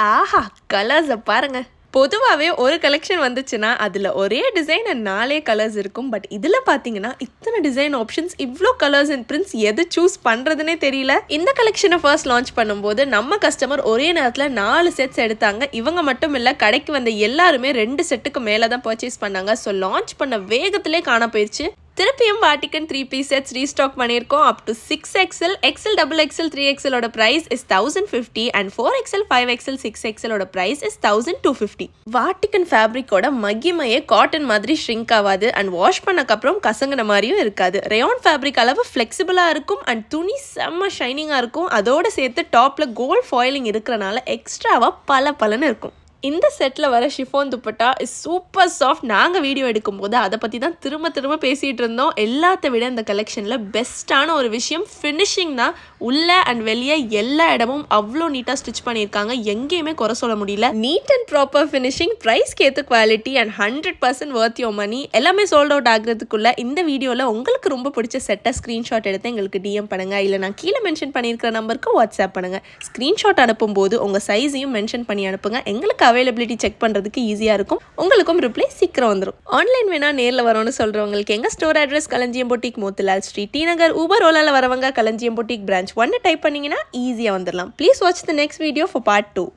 ஆஹா! கலர்ஸ பாருங்க. பொதுவாவே ஒரு கலெக்ஷன் வந்துச்சுன்னா, அதுல ஒரே டிசைன் அண்ட் 4 கலர்ஸ் இருக்கும். பட் இதுல பார்த்தீங்கன்னா, இத்தன டிசைன் ஆப்ஷன்ஸ், இவ்ளோ கலர்ஸ் அண்ட் பிரிண்ட்ஸ் எது சூஸ் பண்றதுன்னே தெரியல. இந்த கலெக்ஷன ஃபர்ஸ்ட் லான்ச் பண்ணும்போது, நம்ம கஸ்டமர் ஒரே நேரத்துல 4 செட்ஸ் எடுத்தாங்க. இவங்க மட்டும் இல்ல, கடைக்கு வந்த எல்லாருமே 2 செட்டுக்கு மேல தான் பர்ச்சேஸ் பண்ணாங்க. ஸோ லான்ச் பண்ண வேகத்திலே காண போயிருச்சு. திருப்பியும் வாட்டிகன் 3 பீஸ் செட்ஸ் ரீஸ்டாக் பண்ணியிருக்கோம். Up to 6XL, XL, XXL, 3XL ஓட price is 1050 and 4XL, 5XL, 6XL ஓட பிரைஸ் இஸ் 1250. வாட்டிகன் ஃபேப்ரிக்கோட மகிமையே காட்டன் மாதிரி ஷ்ரிங்க் ஆகாது அண்ட் வாஷ் பண்ணக்கப்புறம் கசங்கின மாதிரியும் இருக்காது. ரேயான் ஃபேப்ரிக் அளவு ஃப்ளெக்சிபிளா இருக்கும் அண்ட் துணி செம்ம ஷைனிங்கா இருக்கும். அதோட சேர்த்து டாப்ல கோல்ட் ஃபாயிலிங் இருக்கிறனால எக்ஸ்ட்ராவா பல இருக்கும். இந்த செட்டில் வர chiffon dupatta is super soft. நாங்கள் வீடியோ எடுக்கும்போது அதை பற்றி தான் திரும்ப பேசிகிட்டு இருந்தோம். எல்லாத்த விட இந்த கலெக்ஷனில் பெஸ்ட்டான ஒரு விஷயம் ஃபினிஷிங் தான். உள்ளே அண்ட் வெளியே எல்லா இடமும் அவ்வளோ நீட்டாக ஸ்டிச் பண்ணியிருக்காங்க. எங்கேயுமே குறை சொல்ல முடியல. நீட் அண்ட் ப்ராப்பர் ஃபினிஷிங், ப்ரைஸ்க்கு ஏற்ற quality and 100% worth your money. எல்லாமே சோல்ட் அவுட் ஆகிறதுக்குள்ள இந்த வீடியோவில் உங்களுக்கு ரொம்ப பிடிச்ச செட்டை ஸ்க்ரீன்ஷாட் எடுத்து எங்களுக்கு டிஎம் பண்ணுங்கள். இல்லை நான் கீழே மென்ஷன் பண்ணியிருக்கிற நம்பருக்கு வாட்ஸ்அப் பண்ணுங்கள். ஸ்க்ரீன்ஷாட் அனுப்பும்போது உங்கள் சைஸையும் மென்ஷன் பண்ணி அனுப்புங்க. எங்களுக்கு அவைலபிலிட்டி செக் பண்ணுறதுக்கு ஈஸியாக இருக்கும். உங்களுக்கும் ரிப்ளை சீக்கிரம் வந்துடும். ஆன்லைன் வேணா நேரில் வரோன்னு சொல்கிறவங்களுக்கு எங்கள் ஸ்டோர் அட்ரஸ் களஞ்சியம் பொட்டிக், மோத்திலால் ஸ்ட்ரீட், டி நகர். ஊபர் ஓலாவில் வரவங்க களஞ்சியம் பொட்டிக் பிரான்ச் 1 டைப் பண்ணிங்கன்னா ஈஸியாக வந்துடலாம். Please watch the next video for part 2.